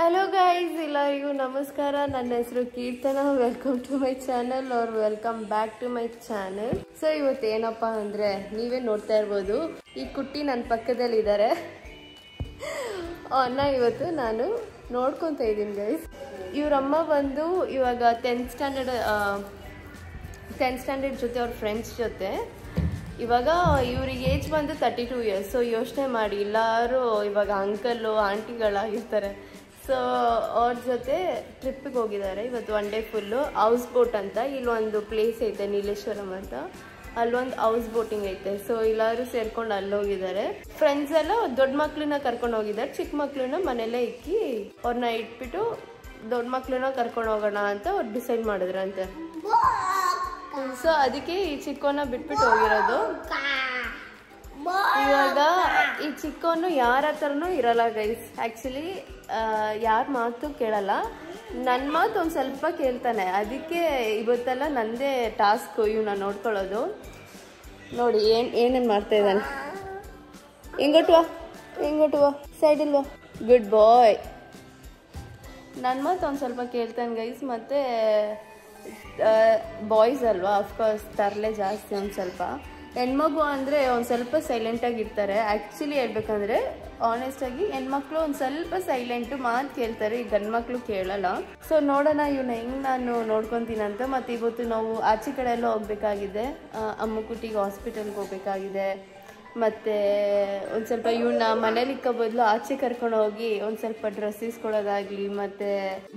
Hello guys, ಎಲ್ಲರಿಗೂ ನಮಸ್ಕಾರ. ನನ್ನ ಹೆಸರು Keerthana. Welcome to my channel or welcome back to my channel. So ಇವತ್ತು ಏನಪ್ಪಾ ಅಂದ್ರೆ, ನೀವೇ ನೋಡ್ತಾ ಇರ್ಬೋದು, ಈ ಕುಟ್ಟಿ ನನ್ನ ಪಕ್ಕದಲ್ಲಿ ಇದ್ದಾರೆ. ಅವನ್ನ ಇವತ್ತು ನಾನು ನೋಡ್ಕೊತ ಇದ್ದೀನಿ ಗೈಸ್. ಇವರಮ್ಮ ಬಂದು ಇವಾಗ 10th ಸ್ಟ್ಯಾಂಡರ್ಡ್ ಜೊತೆ ಅವ್ರ ಫ್ರೆಂಡ್ಸ್ ಜೊತೆ. ಇವಾಗ ಇವ್ರಿಗೆ ಏಜ್ ಬಂದು 32 years. ಸೊ ಯೋಚನೆ ಮಾಡಿ, ಎಲ್ಲರೂ ಇವಾಗ ಅಂಕಲ್ಲು ಆಂಟಿಗಳಾಗಿರ್ತಾರೆ. ಸೊ ಅವ್ರ ಜೊತೆ ಟ್ರಿಪ್ಪಿಗೆ ಹೋಗಿದ್ದಾರೆ ಇವತ್ತು. 1 day ಫುಲ್ಲು ಹೌಸ್ ಬೋಟ್ ಅಂತ ಇಲ್ಲೊಂದು ಪ್ಲೇಸ್ ಐತೆ ನೀಲೇಶ್ವರಂ ಅಂತ, ಅಲ್ಲೊಂದು ಹೌಸ್ ಬೋಟಿಂಗ್ ಐತೆ. ಸೊ ಎಲ್ಲರೂ ಸೇರ್ಕೊಂಡು ಅಲ್ಲಿ ಹೋಗಿದ್ದಾರೆ. ಫ್ರೆಂಡ್ಸ್ ಎಲ್ಲ ದೊಡ್ಡ ಮಕ್ಳನ್ನ ಕರ್ಕೊಂಡು ಹೋಗಿದ್ದಾರೆ, ಚಿಕ್ಕ ಮಕ್ಳನ್ನ ಮನೆಯಲ್ಲೇ ಇಕ್ಕಿ ಅವ್ರನ್ನ ಇಟ್ಬಿಟ್ಟು ದೊಡ್ಡ ಮಕ್ಳನ್ನ ಕರ್ಕೊಂಡು ಹೋಗೋಣ ಅಂತ ಅವ್ರು ಡಿಸೈಡ್ ಮಾಡಿದ್ರಂತೆ. ಸೊ ಅದಕ್ಕೆ ಈ ಚಿಕ್ಕವನ್ನ ಬಿಟ್ಬಿಟ್ಟು ಹೋಗಿರೋದು. ಇವಾಗ ಈ ಚಿಕ್ಕವನು ಯಾರ ಹತ್ರನೂ ಇರಲ್ಲ ಗೈಸ್. ಆ್ಯಕ್ಚುಲಿ ಯಾರ ಮಾತು ಕೇಳಲ್ಲ, ನನ್ನ ಮಾತು ಒಂದು ಸ್ವಲ್ಪ ಕೇಳ್ತಾನೆ. ಅದಕ್ಕೆ ಇವತ್ತೆಲ್ಲ ನಂದೇ ಟಾಸ್ಕ್ ಇವನ್ನ ನೋಡ್ಕೊಳ್ಳೋದು. ನೋಡಿ ಏನೇನು ಮಾಡ್ತಾ ಇದ್ದಾನೆ. ಹಿಂಗೊಟ್ಟುವ ಸೈಡಿಲ್ವಾ, ಗುಡ್ ಬಾಯ್. ನನ್ನ ಮಾತು ಒಂದು ಸ್ವಲ್ಪ ಕೇಳ್ತಾನೆ ಗೈಸ್. ಮತ್ತು ಬಾಯ್ಸ್ ಅಲ್ವಾ, ಅಫ್ಕೋರ್ಸ್ ತರಲೆ ಜಾಸ್ತಿ. ಒಂದು ಸ್ವಲ್ಪ ಹೆಣ್ಮಗು ಅಂದರೆ ಒಂದು ಸ್ವಲ್ಪ ಸೈಲೆಂಟಾಗಿರ್ತಾರೆ. ಆ್ಯಕ್ಚುಲಿ ಹೇಳ್ಬೇಕಂದ್ರೆ ಆನೆಸ್ಟಾಗಿ ಹೆಣ್ಮಕ್ಳು ಒಂದು ಸ್ವಲ್ಪ ಸೈಲೆಂಟು, ಮಾತು ಕೇಳ್ತಾರೆ. ಈ ಗಂಡು ಮಕ್ಕಳು ಕೇಳಲ್ಲ. ಸೊ ನೋಡೋಣ ಇವನ್ನ ಹೆಂಗೆ ನಾನು ನೋಡ್ಕೊತೀನಿ ಅಂತ. ಮತ್ತು ಇವತ್ತು ನಾವು ಆಚೆ ಕಡೆ ಎಲ್ಲ ಹೋಗ್ಬೇಕಾಗಿದೆ, ಅಮ್ಮುಕುಟ್ಟಿಗೆ ಹಾಸ್ಪಿಟಲ್ಗೆ ಹೋಗ್ಬೇಕಾಗಿದೆ. ಮತ್ತು ಒಂದು ಸ್ವಲ್ಪ ಇವನ್ನ ಮನೇಲಿ ಇಕ್ಕೋ ಬದಲು ಆಚೆ ಕರ್ಕೊಂಡು ಹೋಗಿ ಒಂದು ಸ್ವಲ್ಪ ಡ್ರೆಸ್ ಇಸ್ಕೊಳ್ಳೋದಾಗಲಿ ಮತ್ತು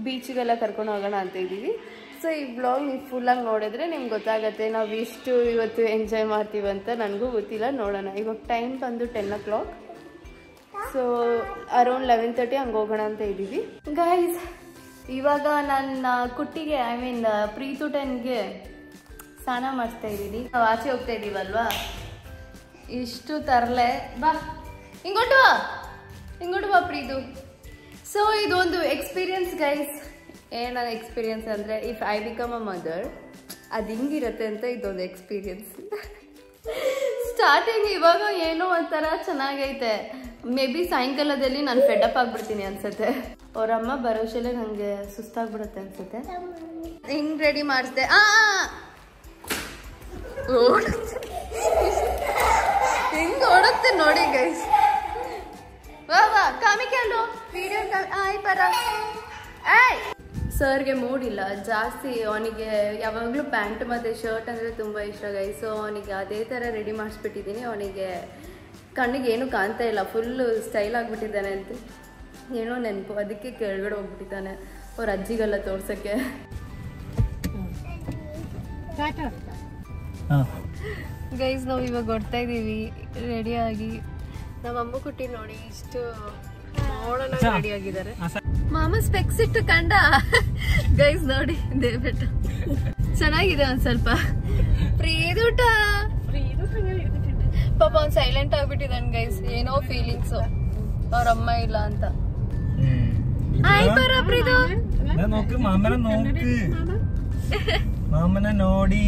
ಬೀಚಿಗೆಲ್ಲ ಕರ್ಕೊಂಡು ಹೋಗೋಣ ಅಂತ ಇದ್ದೀವಿ. ಸೊ ಈ ಬ್ಲಾಗ್ ನೀವು ಫುಲ್ಲಾಗಿ ನೋಡಿದ್ರೆ ನಿಮ್ಗೆ ಗೊತ್ತಾಗುತ್ತೆ ನಾವು ಇಷ್ಟು ಇವತ್ತು ಎಂಜಾಯ್ ಮಾಡ್ತೀವಂತ. ನನಗೂ ಗೊತ್ತಿಲ್ಲ, ನೋಡೋಣ. ಇವಾಗ ಟೈಮ್ ಬಂದು 10 o'clock. ಸೊ ಅರೌಂಡ್ 11:30 ಹಂಗೆ ಹೋಗೋಣ ಅಂತ ಇದ್ದೀವಿ ಗೈಸ್. ಇವಾಗ ನನ್ನ ಕುಟ್ಟಿಗೆ ಪ್ರೀತು 10ಗೆ ಸ್ನಾನ ಮಾಡಿಸ್ತಾ ಇದ್ದೀನಿ. ನಾವು ಆಚೆ ಹೋಗ್ತಾ ಇದ್ದೀವಲ್ವಾ, ಇಷ್ಟು ತರಲೆ. ಬಾ ಹಿಂಗೊಟ್ಟು ಬಾ ಪ್ರೀತು. ಸೊ ಇದೊಂದು ಎಕ್ಸ್ಪೀರಿಯನ್ಸ್ ಗೈಸ್. ಏನದು ಎಕ್ಸ್ಪೀರಿಯನ್ಸ್ ಅಂದರೆ, if I become a mother ಅದು ಹಿಂಗಿರುತ್ತೆ ಅಂತ ಇದೊಂದು ಎಕ್ಸ್ಪೀರಿಯನ್ಸ್. ಸ್ಟಾರ್ಟಿಂಗ್ ಇವಾಗ ಏನೋ ಒಂಥರ ಚೆನ್ನಾಗೈತೆ. ಮೇ ಬಿ ಸಾಯಂಕಾಲದಲ್ಲಿ ನಾನು ಫೆಡಪ್ ಆಗಿಬಿಡ್ತೀನಿ ಅನ್ಸುತ್ತೆ. ಅವರಮ್ಮ ಭರೋಸೆಲೆ ನನಗೆ ಸುಸ್ತಾಗ್ಬಿಡುತ್ತೆ ಅನ್ಸುತ್ತೆ. ಹಿಂಗೆ ರೆಡಿ ಮಾಡಿಸ್ದೆ. ಹಿಂಗೆ ಓಡುತ್ತೆ ನೋಡಿ ಗೈಸ್. ವಾ ಕಾಮಿಕ್ಯಾಲು ವಿಡಿಯೋ ಆಯ್ ಪರ. ಸರ್ಗೆ ಮೂಡಿಲ್ಲ ಜಾಸ್ತಿ. ಅವನಿಗೆ ಯಾವಾಗಲೂ ಪ್ಯಾಂಟ್ ಮತ್ತು ಶರ್ಟ್ ಅಂದರೆ ತುಂಬ ಇಷ್ಟ ಗೈಸ್. ಸೊ ಅವನಿಗೆ ಅದೇ ಥರ ರೆಡಿ ಮಾಡಿಸ್ಬಿಟ್ಟಿದ್ದೀನಿ. ಅವನಿಗೆ ಕಣ್ಣಿಗೆ ಏನೂ ಕಾಣ್ತಾ ಇಲ್ಲ, ಫುಲ್ಲು ಸ್ಟೈಲ್ ಆಗಿಬಿಟ್ಟಿದ್ದಾನೆ ಅಂತ ಏನೋ ನೆನಪು. ಅದಕ್ಕೆ ಕೆಳಗಡೆ ಹೋಗ್ಬಿಟ್ಟಿದ್ದಾನೆ ಅವ್ರ ಅಜ್ಜಿಗೆಲ್ಲ ತೋರ್ಸೋಕ್ಕೆ. ಗೈಸ್ ನಾವು ಇವಾಗ ಹೊಡ್ತಾ ಇದ್ದೀವಿ ರೆಡಿಯಾಗಿ. ನಮ್ಮ ಅಮ್ಮ ಕುಟ್ಟಿ ನೋಡಿ ಇಷ್ಟು ನೋಡೋಣ ರೆಡಿ ಆಗಿದ್ದಾರೆ. ಮಾಮ ಸ್ಪೆಕ್ಸ್ ಇಟ್ಟು ಕಂಡ ಗೈಸ್ ನೋಡಿ, ದೇವ್ಬಿಟ್ಟು ಚೆನ್ನಾಗಿದೆ. ಒಂದ್ ಸ್ವಲ್ಪ ಪ್ರೀದೂಟ ಪಾಪ ಒಂದ್ ಸೈಲೆಂಟ್ ಆಗ್ಬಿಟ್ಟಿದ್ದಾನೆ ಗೈಸ್. ಏನೋ ಫೀಲಿಂಗ್ಸ್ ಅವ್ರಮ್ಮ ಇಲ್ಲ ಅಂತ. ಆಯ್ ಬರ ಪ್ರೀತು, ಮಾಮನ ನೋಡಿ.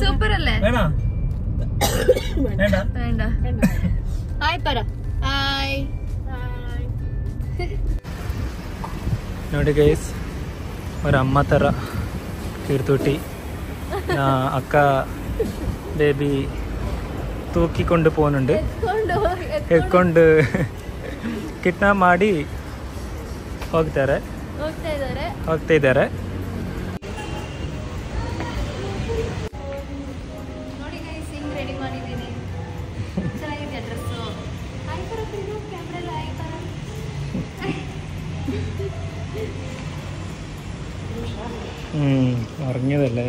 ಸೂಪರ್ ಅಲ್ಲೇ. ಬೇಡ ಆಯ್ ಪರ. ಹಾಯ್ ನೋಡಿ ಗೈಸ್, ಅವ್ರ ಅಮ್ಮ ಥರ ಕೀರ್ತುಟಿ ಅಕ್ಕ ಬೇಬಿ ತೂಕಿಕೊಂಡು ಪೋನುಂಡು ಎತ್ಕೊಂಡು ಕಿಡ್ನಾಪ್ ಮಾಡಿ ಹೋಗ್ತಾ ಇದ್ದಾರೆ. ನೋಡಿ ಗೈಸ್, ಹಿಂಗ್ ರೆಡಿ ಮಾಡಿದ್ದೀನಿ. ಚೆನ್ನಾಗಿದೆ ಡ್ರೆಸ್ಸು. ಆಯ್ ಪರ ಪ್ರೀತು, ಕ್ಯಾಮ್ರೆಲ್ಲ ಆಯ್ ಪರ. ഉറങ്ങിയതല്ലേ.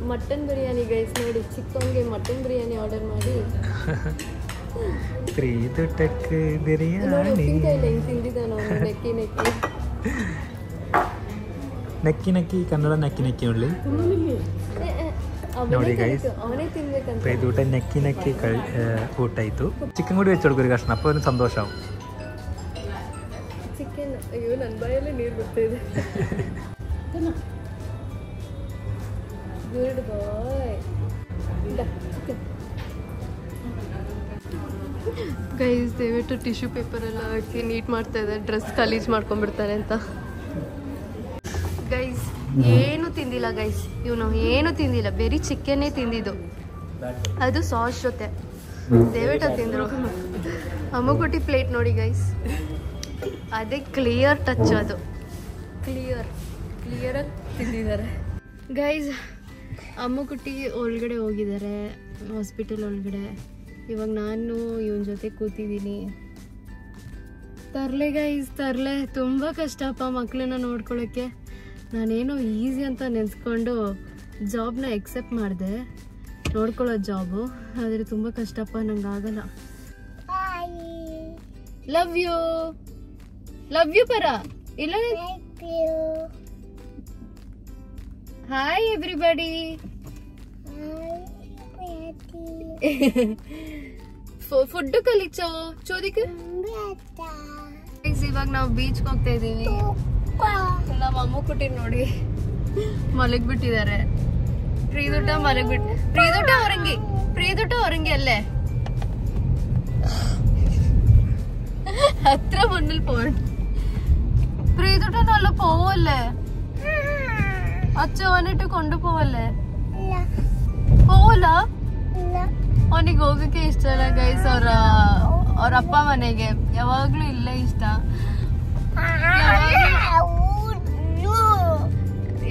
ಮಟನ್ ಬಿರಿಯಾನಿ ಗೈಸ್ ನೋಡಿ, ಚಿಕ್ಕವನಿಗೆ ಮಟನ್ ಬಿರಿಯಾನಿ ಆರ್ಡರ್ ಮಾಡಿ ಪ್ರೀತುಟಕ್ಕೆ ಬಿರಿಯಾನಿ ತಿಂದಿದ್ದಾನ. ನೆಕ್ಕಿ ಕನ್ನಡ ನೆಕ್ಕಿ ಉಳ್ಳಿ ನೋಡಿ ಗೈಸ್. ಪ್ರೀತೂಟ ನೆಕ್ಕಿ ಊಟ ಆಯಿತು. ಚಿಕನ್ കൂടി വെച്ച് കൊടുക്കൊരു കഷ്ണം, അപ്പോൾ ഒരു സന്തോഷമാവും. ಚಿಕನ್, ಅಯ್ಯೋ ನನ್ನ ಬಾಯಲ್ಲಿ ನೀರು ಬರ್ತಾಯಿದೆ. ಗುಡ್ ಬಾಯ್. ಗೈಸ್ ದಯವಿಟ್ಟು ಟಿಶ್ಯೂ ಪೇಪರ್ ಎಲ್ಲ ಹಾಕಿ ನೀಟ್ ಮಾಡ್ತಾ ಇದ್ದಾರೆ, ಡ್ರೆಸ್ ಗಲೀಜ್ ಮಾಡ್ಕೊಂಡ್ಬಿಡ್ತಾರೆ ಅಂತ. ಗೈಸ್ ಏನು ತಿಂದಿಲ್ಲ ಗೈಸ್, ಇವನು ಏನು ತಿಂದಿಲ್ಲ, ಬರೀ ಚಿಕನ್ನೇ ತಿಂದಿದ್ದು, ಅದು ಸಾಸ್ ಜೊತೆ. ದಯವಿಟ್ಟು ತಿಂದರು. ಅಮ್ಮಗುಟ್ಟಿ ಪ್ಲೇಟ್ ನೋಡಿ ಗೈಸ್, ಅದೇ ಕ್ಲಿಯರ್ ಟಚ್, ಅದು ಕ್ಲಿಯರಾಗಿ ತಿಂದಿದ್ದಾರೆ ಗೈಸ್. ಅಮ್ಮಗುಟ್ಟಿ ಒಳಗಡೆ ಹೋಗಿದ್ದಾರೆ, ಹಾಸ್ಪಿಟಲ್ ಒಳಗಡೆ. ಇವಾಗ ನಾನು ಇವನ ಜೊತೆ ಕೂತಿದ್ದೀನಿ. ತರಲೆ ಗೈಸ್ ತರಲೆ, ತುಂಬ ಕಷ್ಟಪ್ಪ ಮಕ್ಕಳನ್ನ ನೋಡ್ಕೊಳ್ಳೋಕ್ಕೆ. ನಾನೇನೋ ಈಸಿ ಅಂತ ನೆನೆಸ್ಕೊಂಡು ಜಾಬ್ನ ಎಕ್ಸೆಪ್ಟ್ ಮಾಡಿದೆ, ನೋಡ್ಕೊಳ್ಳೋ ಜಾಬು, ಆದರೆ ತುಂಬ ಕಷ್ಟಪ್ಪ, ನಂಗೆ ಆಗಲ್ಲ. ಲವ್ ಯು ಪರ ಇಲ್ಲ. Hi everybody. ಫುಡ್ ಕಲಿಚೋ ಚೋದಿಕ. ಇವಾಗ ನಾವು ಬೀಚ್ಗೆ ಹೋಗ್ತಾ ಇದೀವಿ. ನಮ್ಮ ಅಮ್ಮ ಕುಟ್ಟಿ ನೋಡಿ ಮಲಗ್ಬಿಟ್ಟಿದ್ದಾರೆ. ಪ್ರೀದುಟ ಮಲಗ್ಬಿಟ್ಟು, ಪ್ರೀದುಟ ಹೊರಂಗಿ ಅಲ್ಲೇ ഹത്ര മുന്നിൽ പോവാൻ. പ്രീതുട്ടനല്ല പോവല്ലേ, അച്ഛ വന്നിട്ട് കൊണ്ടുപോവല്ലേ? പോവല്ല, ಅವನಿಗೆ ಹೋಗಕ್ಕೆ ಇಷ್ಟ ಇಲ್ಲ ಗೈಸ್. ಅವ್ರ ಅಪ್ಪ ಮನೆಗೆ ಯಾವಾಗ್ಲೂ ಇಲ್ಲೇ ಇಷ್ಟ.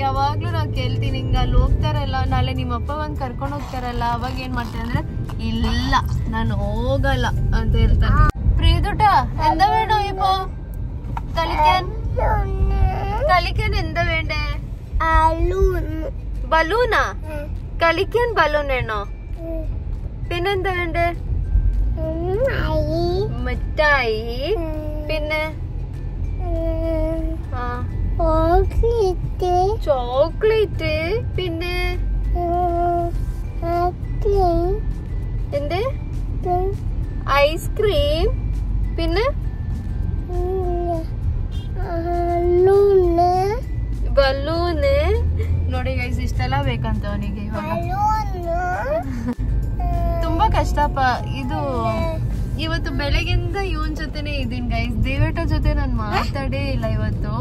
ಯಾವಾಗ್ಲೂ ನಾವು ಕೇಳ್ತೀನಿ, ಹಿಂಗ ಅಲ್ಲಿ ಹೋಗ್ತಾರಲ್ಲ, ನಾಳೆ ನಿಮ್ಮ ಅಪ್ಪ ಬಂದು ಕರ್ಕೊಂಡು ಹೋಗ್ತಾರಲ್ಲ, ಅವಾಗ ಏನ್ ಮಾಡ್ತೀನಿ ಅಂದ್ರೆ ಇಲ್ಲ ನಾನು ಹೋಗಲ್ಲ ಅಂತ ಹೇಳ್ತಾನೆ. പ്രീതുട്ട എന്താ വേണോ ഇപ്പോ കളിക്കാൻ എന്താ വേണ്ടേ? ബലൂണാ കളിക്കാൻ? ബലൂൺ വേണോ? പിന്നെന്താ വേണ്ടേ? മിഠായി, പിന്നെ ചോക്ലേറ്റ്, പിന്നെ എന്ത് ഐസ്ക്രീം, പിന്നെ ಬಲೂನ್. ನೋಡಿ ಗೈಸ್ ಇಷ್ಟೆಲ್ಲ ಬೇಕಂತ ಅವನಿಗೆ ಇವಾಗ. ತುಂಬಾ ಕಷ್ಟಪ್ಪ ಇದು. ಇವತ್ತು ಬೆಳಗ್ಗೆಯಿಂದ ಇವನ್ ಜೊತೆನೆ ಇದೀನಿ ಗೈಸ್, ದೇವೇಟ ಜೊತೆ ನಾನು ಮಾತಾಡೇ ಇಲ್ಲ ಇವತ್ತು.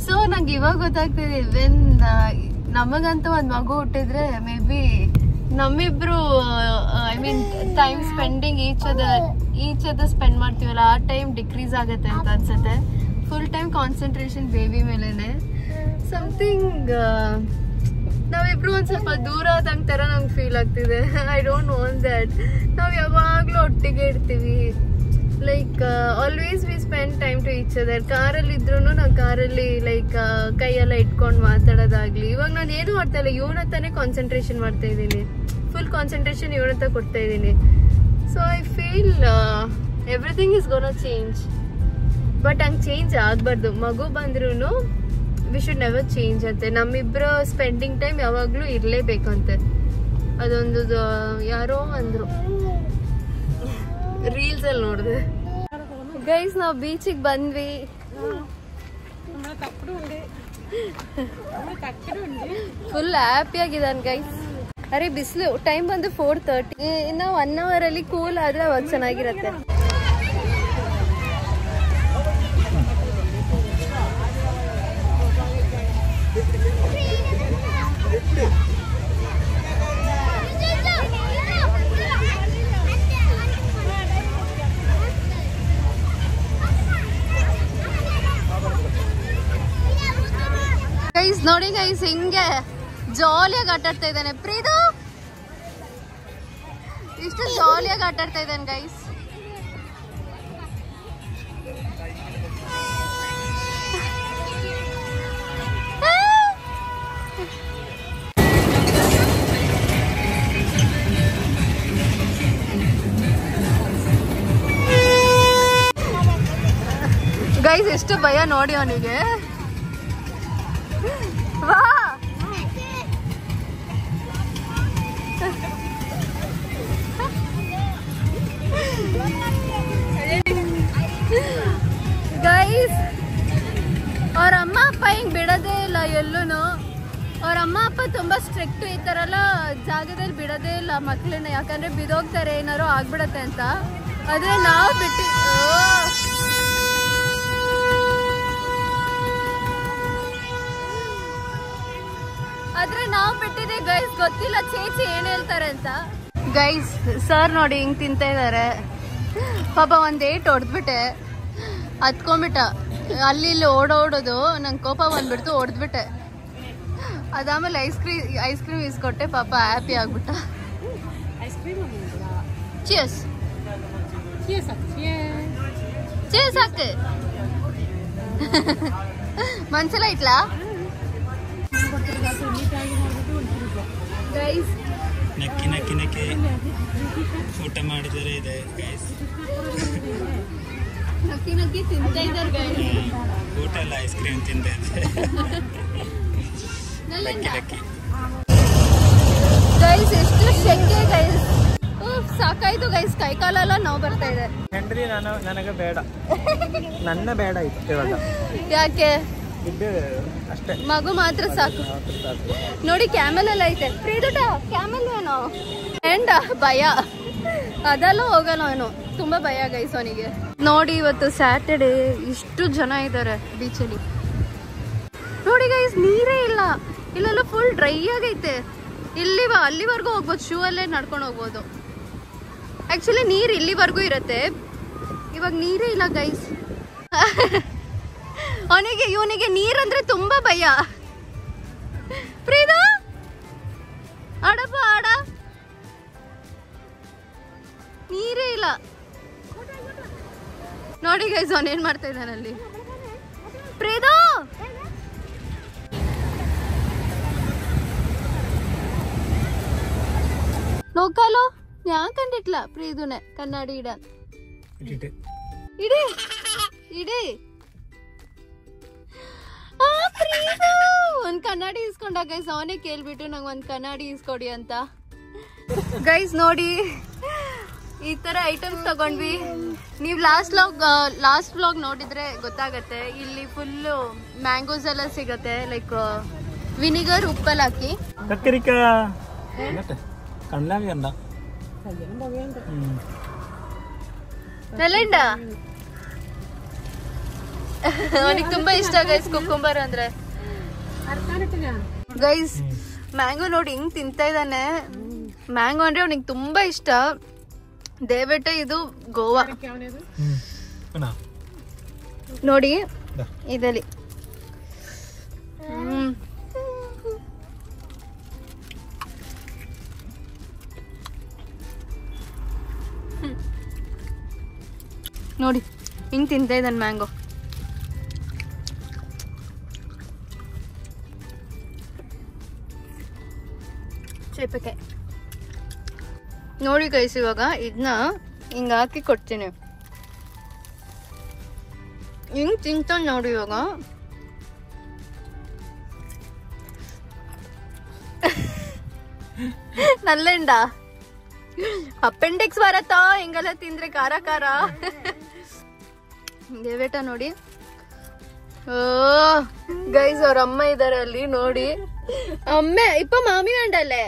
ಸೊ ನಂಗೆ ಇವಾಗ ಗೊತ್ತಾಗ್ತಿದೆ, ವೆನ್ ನಮಗಂತ ಒಂದ್ ಮಗು ಹುಟ್ಟಿದ್ರೆ ಮೇ ಬಿ ನಮ್ಮಿಬ್ರು I mean time spending each other spend ಮಾಡ್ತೀವಲ್ಲ, ಆ ಟೈಮ್ ಡಿಕ್ರೀಸ್ ಆಗುತ್ತೆ ಅಂತ ಅನ್ಸುತ್ತೆ. ಫುಲ್ ಟೈಮ್ ಕಾನ್ಸಂಟ್ರೇಷನ್ ಬೇಬಿ ಮೇಲೆನೆ. ಸಮಥಿಂಗ್ ನಾವಿಬ್ರು ಒಂದ್ ಸ್ವಲ್ಪ ದೂರ ಆದಂಗ್ ತರ ನಂಗೆ ಫೀಲ್ ಆಗ್ತಿದೆ. I don't want that. ನಾವ್ ಯಾವಾಗ್ಲೂ ಒಟ್ಟಿಗೆ ಇರ್ತೀವಿ, like always we spend time to each other. ಕಾರಲ್ಲಿ ಇದ್ರು ನಾವು ಕಾರಲ್ಲಿ ಲೈಕ್ ಕೈಯೆಲ್ಲ ಇಟ್ಕೊಂಡು ಮಾತಾಡೋದಾಗ್ಲಿ. ಇವಾಗ ನಾನು ಏನು ಮಾಡ್ತಾ ಇಲ್ಲ, ಇವನತ್ತಾನೆ ಕಾನ್ಸಂಟ್ರೇಷನ್ ಮಾಡ್ತಾ ಇದ್ದೀನಿ, ಫುಲ್ ಕಾನ್ಸಂಟ್ರೇಷನ್ ಇವನತ್ತ ಕೊಡ್ತಾ ಇದ್ದೀನಿ. So I feel everything is gonna change. But ಹಂಗೆ ಚೇಂಜ್ ಆಗ್ಬಾರ್ದು. ಮಗು ಬಂದ್ರೂ ವಿ ಶುಡ್ ನೆವರ್ ಚೇಂಜ್ ಅಂತೆ. ನಮ್ಮಿಬ್ಬರ ಸ್ಪೆಂಡಿಂಗ್ ಟೈಮ್ ಯಾವಾಗ್ಲೂ ಇರ್ಲೇಬೇಕಂತೆ. ಅದೊಂದು ಯಾರೋ ಅಂದ್ರು, ರೀಲ್ಸ್ ಅಲ್ಲಿ ನೋಡಿದೆ ಗೈಸ್. ನಾವು ಬೀಚಿಗೆ ಬಂದ್ವಿ. ಫುಲ್ ಹ್ಯಾಪಿ ಆಗಿದ್ದಾನೆ ಗೈಸ್. ಅರೆ ಬಿಸಿಲು ಟೈಮ್ ಬಂದು 4:30. ಇನ್ನು 1 hour ಅಲ್ಲಿ ಕೂಲ್ ಆದ್ರೆ ಅವಾಗ ಚೆನ್ನಾಗಿರತ್ತೆ. ಗೈಸ್ ನೋಡಿ ಗೈಸ್, ಹಿಂಗೆ ಜಾಲಿಯಾಗಿ ಆಟಾಡ್ತಾ ಇದ್ದಾನೆ ಪ್ರೀತು. ಇಷ್ಟು ಜಾಲಿಯಾಗಿ ಆಟಾಡ್ತಾ ಇದ್ದಾನೆ ಗೈಸ್. ಗೈಸ್ ಎಷ್ಟು ಭಯ ನೋಡಿ ಅವನಿಗೆ. ವಾ ಗೈಸ್, ಅವ್ರ ಅಮ್ಮ ಅಪ್ಪ ಹಿಂಗ್ ಬಿಡೋದೇ ಇಲ್ಲ ಎಲ್ಲೂನು. ಅವ್ರ ಅಮ್ಮ ಅಪ್ಪ ತುಂಬಾ ಸ್ಟ್ರಿಕ್ಟ್, ಈ ತರ ಎಲ್ಲ ಜಾಗದಲ್ಲಿ ಬಿಡೋದೇ ಇಲ್ಲ ಮಕ್ಳನ್ನ, ಯಾಕಂದ್ರೆ ಬಿದೋಗ್ತಾರೆ ಏನಾರು ಆಗ್ಬಿಡತ್ತೆ ಅಂತ. ಆದ್ರೆ ನಾವು ಬಿಟ್ಟಿದೆ ಗೈಸ್, ಗೊತ್ತಿಲ್ಲ ಚೇಚಿ ಏನ್ ಹೇಳ್ತಾರೆ ಅಂತ. ಗೈಸ್ ಸರ್ ನೋಡಿ ಹಿಂಗ್ ತಿಂತ ಇದಾರೆ, ಪಾಪ ಒಂದ್ ಏಟ್ ಹೊಡೆದ್ಬಿಟ್ಟೆ, ಹತ್ಕೊಂಡ್ಬಿಟ್ಟ, ಅಲ್ಲಿ ಇಲ್ಲಿ ಓಡೋಡೋದು ನಂಗೆ ಕೋಪ ಬಂದ್ಬಿಡ್ತು, ಹೊಡೆದ್ಬಿಟ್ಟೆ. ಅದಾದ್ಮೇಲೆ ಐಸ್ ಕ್ರೀಮ್ ಇಸ್ಕೊಟ್ಟೆ, ಪಾಪ ಹ್ಯಾಪಿ ಆಗ್ಬಿಟ್ಟ. ಚಿಯರ್ಸ್ ಚಿಯರ್ಸ್ ಹಾಕು ಮನ್ಸಲ್ಲ ಇಟ್ಲಾ ಗೈಸ್. ನಕ್ಕಿ ನಕ್ಕಿ ನಕ್ಕಿ ಊಟ ಮಾಡಿದರೆ ಇದೆ ಗೈಸ್, ನಕ್ಕಿ ನಕ್ಕಿ ತಿಂತ ಇದ್ದಾರೆ ಗೈಸ್. ಊಟ ಎಲ್ಲ ಐಸ್ ಕ್ರೀಮ್ ತಿಂತ ಇದೆ ಗೈಸ್. ಎಷ್ಟು ಶೆಕೆ ಗೈಸ್, ಸಾಕಾಯ್ತು ಗೈಸ್, ಕೈಕಾಲೆಲ್ಲ ನೋವು ಬರ್ತಾ ಇದೆ. ಹೆಂಡ್ರಿ ನನಗೆ ಬೇಡ, ನನ್ನ ಬೇಡ ಇತ್ತು ಇವಾಗ. ಯಾಕೆ? ಅಷ್ಟೇ, ಮಗು ಮಾತ್ರ ಸಾಕು. ನೋಡಿ ಕ್ಯಾಮೆಲ್ ಎಲ್ಲ ಐತೆ, ಪ್ರೀದುಟ ಕ್ಯಾಮೆಲ್ ಏನೋ ಎಂಡ ಭಯ, ಅದೆಲ್ಲ ಹೋಗಲ್ಲ ಏನೋ, ತುಂಬಾ ಭಯ ಗೈಸ್ ಅವನಿಗೆ. ನೋಡಿ ಇವತ್ತು ಸ್ಯಾಟರ್ಡೇ, ಇಷ್ಟು ಜನ ಇದ್ದಾರೆ ಬೀಚಲ್ಲಿ. ನೋಡಿ ಗೈಸ್ ನೀರೇ ಇಲ್ಲ, ಇಲ್ಲೆಲ್ಲ ಫುಲ್ ಡ್ರೈ ಆಗೈತೆ. ಅಲ್ಲಿವರೆಗೂ ಹೋಗ್ಬೋದು, ಶೂ ಅಲ್ಲೇ ನಡ್ಕೊಂಡು ಹೋಗ್ಬೋದು. ಆಕ್ಚುಲಿ ನೀರ್ ಇಲ್ಲಿವರೆಗೂ ಇರತ್ತೆ, ಇವಾಗ ನೀರೇ ಇಲ್ಲ ಗೈಸ್. ಇವನಿಗೆ ನೀರಂದ್ರೆ ತುಂಬಾ ಭಯ. ಪ್ರೀದಾ ಆಡಪ್ಪ ಆಡ, ನೀರೇ ಇಲ್ಲ. ನೋಡಿ ಗೈಸ್ ಅವನೇನ್ ಮಾಡ್ತಾ ಇದ್ದಾನಲ್ಲಿ. ಪ್ರೀದಾ ನೋಕಾಲೋ ಯಾಕಂಡಿಟ್ಲ ಪ್ರೀದುನೆ ಕನ್ನಡಿ ಇಡ ಇಡಿ ಇಡಿ. ಒಂದ್ ಕನ್ನಡಿ ಇಸ್ಕೊಂಡ ಗೈಸ್, ಅವನೇ ಕೇಳ್ಬಿಟ್ಟು ನಂಗೆ ಒಂದ್ ಕನ್ನಡಿ ಇಸ್ಕೊಡಿ ಅಂತ. ಗೈಸ್ ನೋಡಿ ಈ ತರ ಐಟಮ್ಸ್ ತಗೊಂಡ್ವಿ. ನೀವು ಲಾಸ್ಟ್ ವ್ಲಾಗ್ ನೋಡಿದ್ರೆ ಗೊತ್ತಾಗತ್ತೆ. ಇಲ್ಲಿ ಫುಲ್ಲು ಮ್ಯಾಂಗೋಸ್ ಎಲ್ಲ ಸಿಗತ್ತೆ, ಲೈಕ್ ವಿನಿಗರ್ ಉಪ್ಪಲ್ಲಿ ಹಾಕಿ. ನೆಲೆಂಡ ಅವನಿಗೆ ತುಂಬಾ ಇಷ್ಟ ಗೈಸ್ ಕುಕ್ಕುಂಬರ್ ಅಂದ್ರೆ. ಗೈಸ್ ಮ್ಯಾಂಗೋ ನೋಡಿ ಹಿಂಗ್ ತಿಂತ ಇದ್ದಾನೆ. ಮ್ಯಾಂಗೋ ಅಂದ್ರೆ ಅವನಿಗೆ ತುಂಬಾ ಇಷ್ಟ. ದಯವಿಟ್ಟು ಇದು ಗೋವಾ ನೋಡಿ ಇದಲ್ಲಿ. ನೋಡಿ ಹಿಂಗ್ ತಿಂತ ಇದ್ದಾನೆ ಮ್ಯಾಂಗೋ. ಚೇಪಕಾಯಿ ನೋಡಿ ಗೈಸ್, ಇವಾಗ ಇದನ್ನ ಹಿಂಗ ಹಾಕಿ ಕೊಡ್ತೀನಿ. ಹಿಂಗ್ ತಿಂತ ನೋಡಿ ಇವಾಗ. ನಲ್ಲೆಂಡ ಅಪೆಂಡಿಕ್ಸ್ ಬರತ್ತಾ ಹಿಂಗೆಲ್ಲ ತಿಂದ್ರೆ ಖಾರ ಖಾರ. ದೇವೇಟ ನೋಡಿ. ಓ ಗೈಸ್ ಅವ್ರ ಅಮ್ಮ ಇದಾರೆ ಅಲ್ಲಿ ನೋಡಿ. ಅಮ್ಮೆ ಇಪ್ಪ ಮಾಮಿ ವೇಂಡಲ್ಲೇ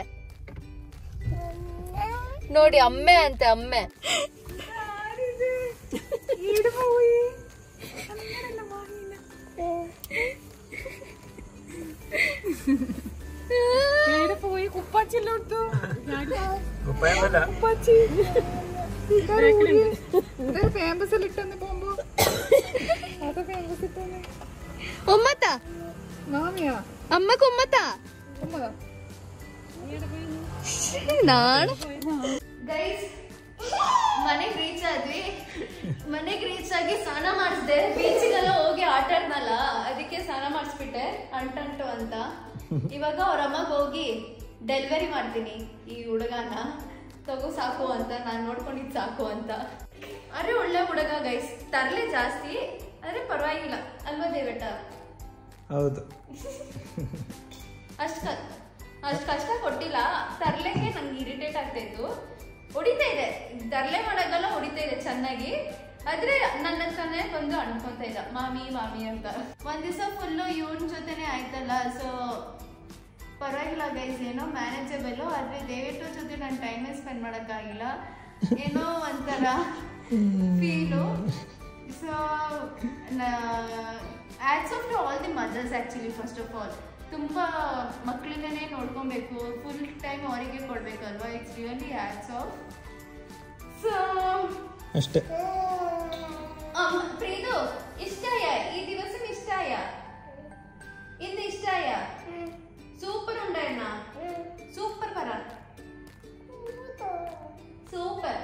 ನೋಡಿ, ಅಮ್ಮೆ ಅಂತೆ ಅಮ್ಮೆ. ഉമ്മത്ത അമ്മക്ക് ഉമ്മത്ത ಮನೆಗೆ ರೀಚ್ ಆದ್ವಿ. ಮನೆಗೆ ರೀಚ್ ಆಗಿ ಸ್ನಾನ ಮಾಡಿಸ್ದೆ. ಬೀಚಿಗೆಲ್ಲ ಹೋಗಿ ಆಟ ಆಡ್ನಲ್ಲ, ಅದಕ್ಕೆ ಸ್ನಾನ ಮಾಡಿಸ್ಬಿಟ್ಟೆ ಅಂಟಂಟು ಅಂತ. ಇವಾಗ ಅವ್ರ ಅಮ್ಮಗೆ ಹೋಗಿ ಡೆಲಿವರಿ ಮಾಡ್ತೀನಿ ಈ ಹುಡುಗನ, ತಗೋ ಸಾಕು ಅಂತ, ನಾನು ನೋಡ್ಕೊಂಡಿದ್ ಸಾಕು ಅಂತ. ಅರೆ ಒಳ್ಳೆ ಹುಡುಗ ಗೈಸ್, ತರಲೆ ಜಾಸ್ತಿ ಆದ್ರೆ ಪರವಾಗಿಲ್ಲ ಅಲ್ವಾ ದೇವೇಟ? ಹೌದು. ಅಷ್ಟು ಕಷ್ಟ ಕೊಟ್ಟಿಲ್ಲ. ತರ್ಲೆಗೆ ನಂಗೆ ಇರಿಟೇಟ್ ಆಗ್ತಾ ಇತ್ತು. ಹೊಡಿತಾ ಇದೆ, ತರ್ಲೆ ಮಾಡೋದೆಲ್ಲ ಹೊಡಿತಾ ಇದೆ ಚೆನ್ನಾಗಿ. ಆದ್ರೆ ನನ್ನ ಹತ್ರನೇ ಬಂದು ಅನ್ಕೊಂತ ಇದ್ದ ಮಾಮಿ ಮಾಮಿ ಅಂತ. ಒಂದ್ ದಿವಸ ಫುಲ್ಲು ಇವನ್ ಜೊತೆನೆ ಆಯ್ತಲ್ಲ, ಸೊ ಪರವಾಗಿಲ್ಲ ಗೈಸ್, ಏನೋ ಮ್ಯಾನೇಜಬಲ್. ಆದರೆ ದಯವಿಟ್ಟು ಜೊತೆ ನಾನು ಟೈಮೇ ಸ್ಪೆಂಡ್ ಮಾಡೋಕ್ಕಾಗಿಲ್ಲ, ಏನೋ ಒಂಥರ feel. So hats off to all the mothers actually. First of all ತುಂಬ ಮಕ್ಕಳನ್ನೇ ನೋಡ್ಕೊಬೇಕು, ಫುಲ್ ಟೈಮ್ ಅವರಿಗೆ ಕೊಡಬೇಕಲ್ವಾ. It's really hats off. So ಅಷ್ಟೇ. ಪ್ರೀತು ಇಷ್ಟಾಯ ಈ ದಿವಸ ಇಷ್ಟಾಯ ಇಂದು ಇಷ್ಟಾಯ ಸೂಪರ್ ഉണ്ടായിരുന്ന സൂപ്പർ പറ സൂപ്പർ.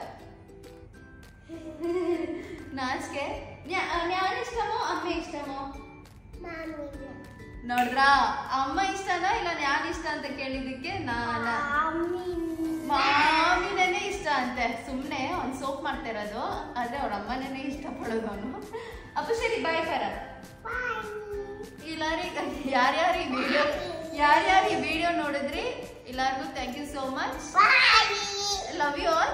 ನಾಚಿಕೆ. ഞാൻ ഇഷ്ടമോ അമ്മ ഇഷ്ടമോ? ನೋಡ್ರ ಅಮ್ಮ ಇಷ್ಟನಾ ಇಲ್ಲ ನಾನು ಇಷ್ಟ ಅಂತ ಕೇಳಿದಕ್ಕೆ ಮಾಮಿನೇ ಇಷ್ಟ ಅಂತೆ. ಸುಮ್ಮನೆ ಅವ್ನು ಸೋಪ್ ಮಾಡ್ತಾ ಇರೋದು, ಆದ್ರೆ ಅವ್ರ ಅಮ್ಮನೇ ಇಷ್ಟಪಡೋದು ಅವನು. ಅಪ್ಪ ಸರಿ ಬಾಯ್ ಕರ. ಯಾರ್ಯಾರು ಈ ವಿಡಿಯೋ ನೋಡಿದ್ರಿ ಎಲ್ಲರಿಗೂ thank you so much. Love you all.